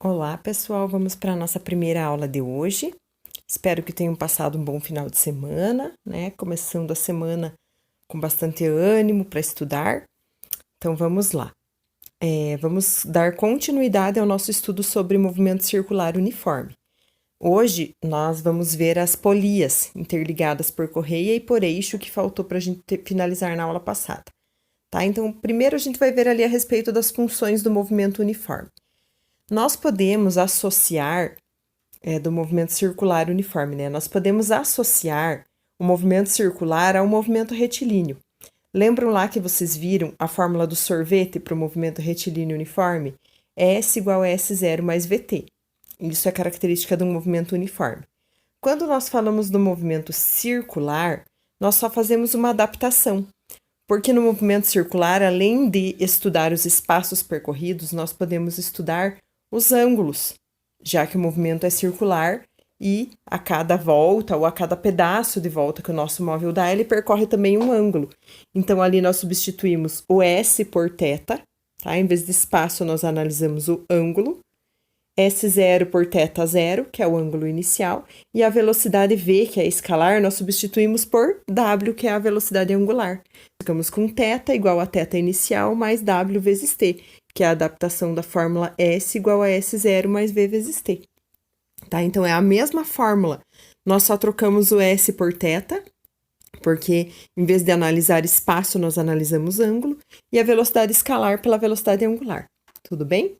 Olá, pessoal, vamos para a nossa primeira aula de hoje. Espero que tenham passado um bom final de semana, né? Começando a semana com bastante ânimo para estudar. Então, vamos lá. Vamos dar continuidade ao nosso estudo sobre movimento circular uniforme. Hoje, nós vamos ver as polias interligadas por correia e por eixo que faltou para a gente finalizar na aula passada. Tá? Então, primeiro a gente vai ver ali a respeito das funções do movimento uniforme. Nós podemos associar do movimento circular uniforme, né? Nós podemos associar o movimento circular ao movimento retilíneo. Lembram lá que vocês viram a fórmula do sorvete para o movimento retilíneo uniforme? S igual a S0 mais VT. Isso é característica do movimento uniforme. Quando nós falamos do movimento circular, nós só fazemos uma adaptação. Porque no movimento circular, além de estudar os espaços percorridos, nós podemos estudar os ângulos, já que o movimento é circular e a cada volta ou a cada pedaço de volta que o nosso móvel dá, ele percorre também um ângulo. Então, ali nós substituímos o S por θ, tá? Em vez de espaço, nós analisamos o ângulo. S0 por θ0, que é o ângulo inicial, e a velocidade V, que é escalar, nós substituímos por W, que é a velocidade angular. Ficamos com θ igual a θ inicial mais W vezes T, que é a adaptação da fórmula S igual a S0 mais V vezes T. Tá? Então, é a mesma fórmula. Nós só trocamos o S por θ, porque em vez de analisar espaço, nós analisamos ângulo, e a velocidade escalar pela velocidade angular. Tudo bem?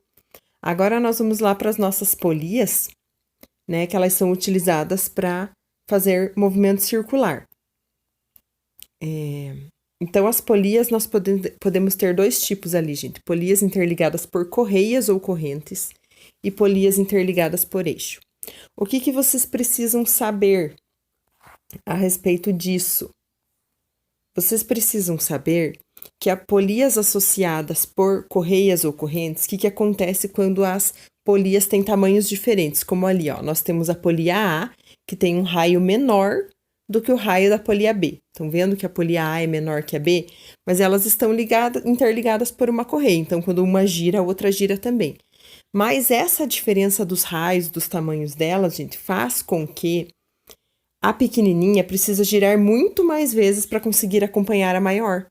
Agora, nós vamos lá para as nossas polias, né? Que elas são utilizadas para fazer movimento circular. Então, as polias, nós podemos ter dois tipos ali, gente. Polias interligadas por correias ou correntes e polias interligadas por eixo. O que vocês precisam saber a respeito disso? Vocês precisam saber que a polias associadas por correias ou correntes, o que acontece quando as polias têm tamanhos diferentes? Como ali, ó, nós temos a polia A, que tem um raio menor do que o raio da polia B. Estão vendo que a polia A é menor que a B? Mas elas estão interligadas por uma correia. Então, quando uma gira, a outra gira também. Mas essa diferença dos raios, dos tamanhos delas, gente, faz com que a pequenininha precisa girar muito mais vezes para conseguir acompanhar a maior,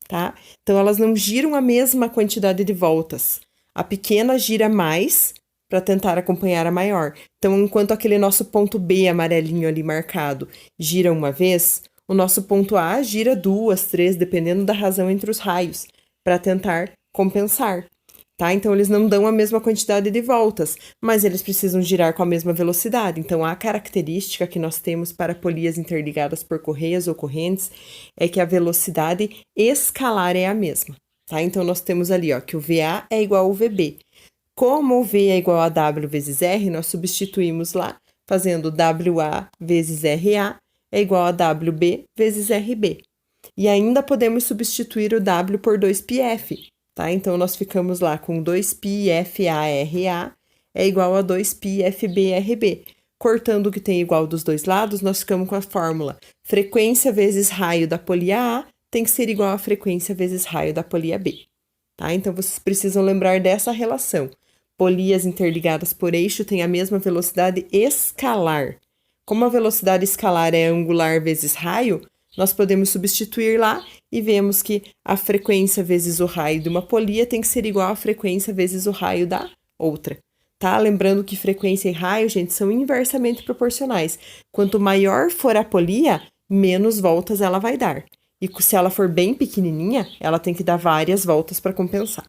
tá? Então, elas não giram a mesma quantidade de voltas. A pequena gira mais para tentar acompanhar a maior. Então, enquanto aquele nosso ponto B amarelinho ali marcado gira uma vez, o nosso ponto A gira 2, 3, dependendo da razão entre os raios, para tentar compensar, tá? Então, eles não dão a mesma quantidade de voltas, mas eles precisam girar com a mesma velocidade. Então, a característica que nós temos para polias interligadas por correias ou correntes é que a velocidade escalar é a mesma, tá? Então, nós temos ali, ó, que o VA é igual ao VB. Como o V é igual a W vezes R, nós substituímos lá, fazendo WA vezes RA é igual a WB vezes RB. E ainda podemos substituir o W por 2πf, tá? Então, nós ficamos lá com 2πFARA é igual a 2πFBRB. Cortando o que tem igual dos dois lados, nós ficamos com a fórmula frequência vezes raio da polia A tem que ser igual a frequência vezes raio da polia B, tá? Então, vocês precisam lembrar dessa relação. Polias interligadas por eixo têm a mesma velocidade escalar. Como a velocidade escalar é angular vezes raio, nós podemos substituir lá e vemos que a frequência vezes o raio de uma polia tem que ser igual a frequência vezes o raio da outra, tá? Lembrando que frequência e raio, gente, são inversamente proporcionais. Quanto maior for a polia, menos voltas ela vai dar. E se ela for bem pequenininha, ela tem que dar várias voltas para compensar,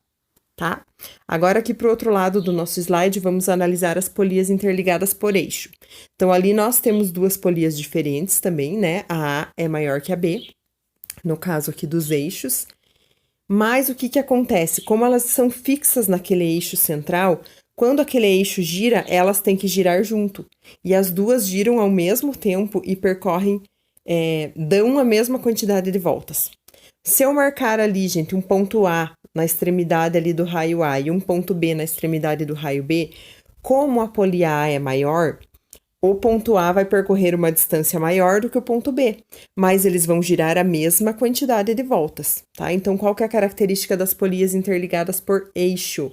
tá? Agora, aqui para o outro lado do nosso slide, vamos analisar as polias interligadas por eixo. Então, ali nós temos duas polias diferentes também, né? A A é maior que a B, no caso aqui dos eixos. Mas o que acontece? Como elas são fixas naquele eixo central, quando aquele eixo gira, elas têm que girar junto. E as duas giram ao mesmo tempo e percorrem, dão a mesma quantidade de voltas. Se eu marcar ali, gente, um ponto A na extremidade ali do raio A e um ponto B na extremidade do raio B, como a polia A é maior, o ponto A vai percorrer uma distância maior do que o ponto B, mas eles vão girar a mesma quantidade de voltas, tá? Então, qual que é a característica das polias interligadas por eixo?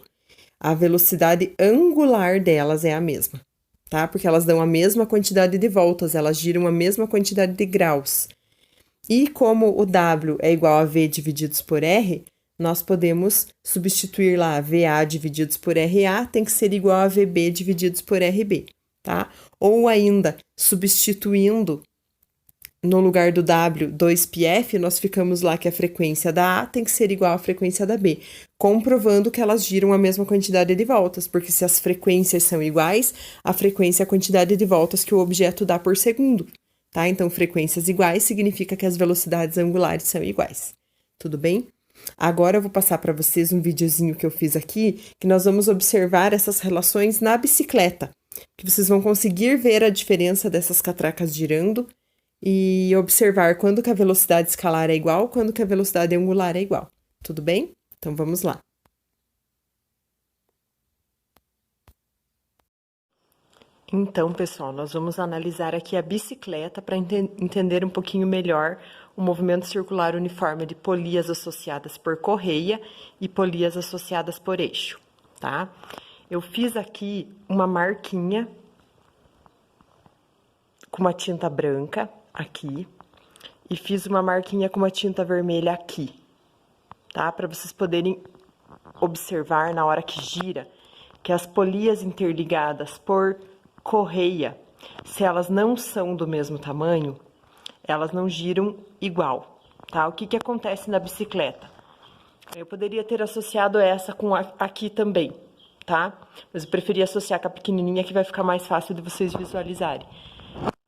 A velocidade angular delas é a mesma, tá? Porque elas dão a mesma quantidade de voltas, elas giram a mesma quantidade de graus. E como o W é igual a V divididos por R, nós podemos substituir lá VA divididos por RA, tem que ser igual a VB divididos por RB, tá? Ou ainda, substituindo no lugar do W 2πf, nós ficamos lá que a frequência da A tem que ser igual à frequência da B, comprovando que elas giram a mesma quantidade de voltas, porque se as frequências são iguais, a frequência é a quantidade de voltas que o objeto dá por segundo, tá? Então, frequências iguais significa que as velocidades angulares são iguais, tudo bem? Agora eu vou passar para vocês um videozinho que eu fiz aqui, que nós vamos observar essas relações na bicicleta, que vocês vão conseguir ver a diferença dessas catracas girando e observar quando que a velocidade escalar é igual, quando que a velocidade angular é igual. Tudo bem? Então, vamos lá. Então, pessoal, nós vamos analisar aqui a bicicleta para entender um pouquinho melhor o movimento circular uniforme de polias associadas por correia e polias associadas por eixo, tá? Eu fiz aqui uma marquinha com uma tinta branca aqui e fiz uma marquinha com uma tinta vermelha aqui, tá? Para vocês poderem observar na hora que gira que as polias interligadas por correia, se elas não são do mesmo tamanho, elas não giram igual, tá? O que que acontece na bicicleta? Eu poderia ter associado essa com aqui também, tá? Mas eu preferi associar com a pequenininha que vai ficar mais fácil de vocês visualizarem.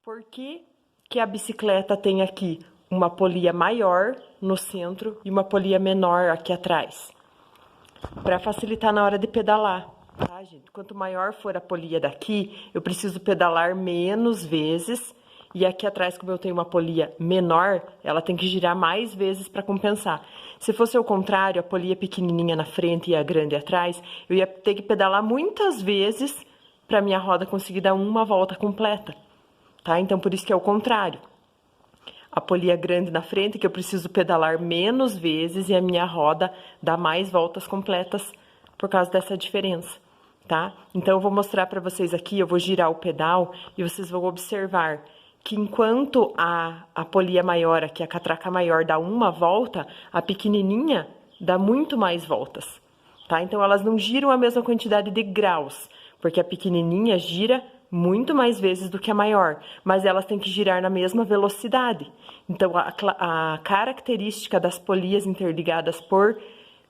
Por que que a bicicleta tem aqui uma polia maior no centro e uma polia menor aqui atrás? Para facilitar na hora de pedalar, tá, gente? Quanto maior for a polia daqui, eu preciso pedalar menos vezes. E aqui atrás, como eu tenho uma polia menor, ela tem que girar mais vezes para compensar. Se fosse o contrário, a polia pequenininha na frente e a grande atrás, eu ia ter que pedalar muitas vezes para minha roda conseguir dar uma volta completa, tá? Então, por isso que é o contrário. A polia grande na frente, que eu preciso pedalar menos vezes, e a minha roda dá mais voltas completas por causa dessa diferença, tá? Então, eu vou mostrar para vocês aqui, eu vou girar o pedal e vocês vão observar que enquanto a polia maior aqui, a catraca maior, dá uma volta, a pequenininha dá muito mais voltas, tá? Então, elas não giram a mesma quantidade de graus, porque a pequenininha gira muito mais vezes do que a maior, mas elas têm que girar na mesma velocidade. Então, a característica das polias interligadas por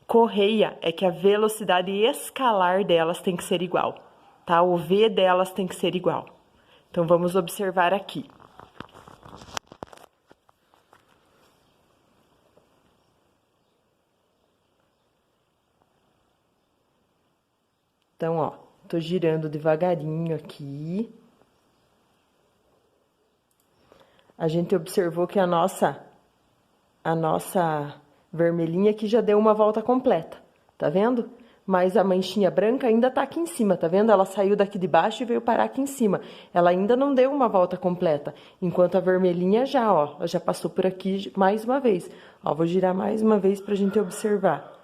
correia é que a velocidade escalar delas tem que ser igual, tá? O V delas tem que ser igual. Então, vamos observar aqui. Então, ó, tô girando devagarinho aqui. A gente observou que a nossa vermelhinha aqui já deu uma volta completa, tá vendo? Mas a manchinha branca ainda tá aqui em cima, tá vendo? Ela saiu daqui de baixo e veio parar aqui em cima. Ela ainda não deu uma volta completa, enquanto a vermelhinha já, ó, já passou por aqui mais uma vez. Ó, vou girar mais uma vez pra gente observar.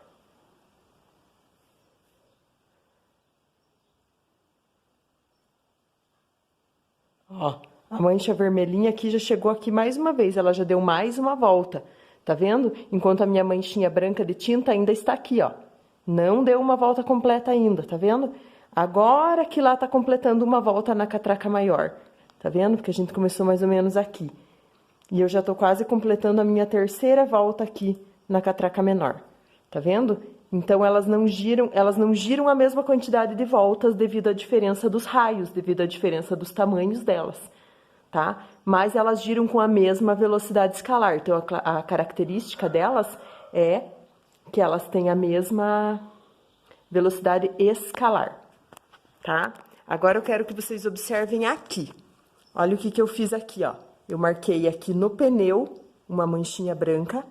Ó, a mancha vermelhinha aqui já chegou aqui mais uma vez, ela já deu mais uma volta, tá vendo? Enquanto a minha manchinha branca de tinta ainda está aqui, ó. Não deu uma volta completa ainda, tá vendo? Agora que lá tá completando uma volta na catraca maior, tá vendo? Porque a gente começou mais ou menos aqui. E eu já tô quase completando a minha terceira volta aqui na catraca menor, tá vendo? Então, elas não giram a mesma quantidade de voltas devido à diferença dos raios, devido à diferença dos tamanhos delas, tá? Mas elas giram com a mesma velocidade escalar. Então, a característica delas é que elas têm a mesma velocidade escalar, tá? Agora, eu quero que vocês observem aqui. Olha o que eu fiz aqui, ó. Eu marquei aqui no pneu uma manchinha branca,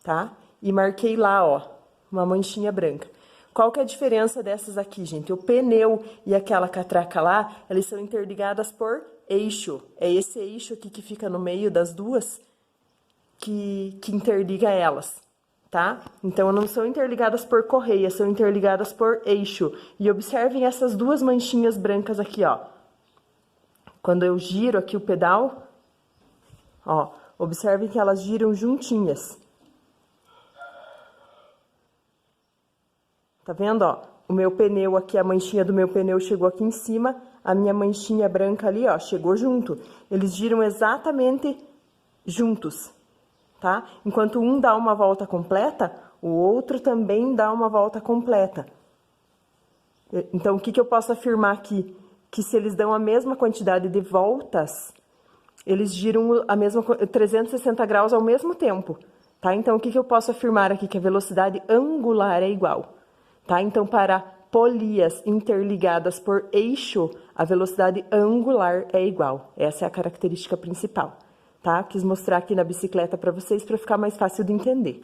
tá? E marquei lá, ó, uma manchinha branca. Qual que é a diferença dessas aqui, gente? O pneu e aquela catraca lá, elas são interligadas por eixo. É esse eixo aqui que fica no meio das duas que interliga elas, tá? Então, não são interligadas por correia, são interligadas por eixo. E observem essas duas manchinhas brancas aqui, ó. Quando eu giro aqui o pedal, ó, observem que elas giram juntinhas. Tá vendo, ó? O meu pneu aqui, a manchinha do meu pneu chegou aqui em cima, a minha manchinha branca ali, ó, chegou junto. Eles giram exatamente juntos, tá? Enquanto um dá uma volta completa, o outro também dá uma volta completa. Então, o que eu posso afirmar aqui? Que se eles dão a mesma quantidade de voltas, eles giram a mesma 360 graus ao mesmo tempo, tá? Então, o que eu posso afirmar aqui? Que a velocidade angular é igual, tá? Então, para polias interligadas por eixo, a velocidade angular é igual. Essa é a característica principal, tá? Quis mostrar aqui na bicicleta para vocês para ficar mais fácil de entender.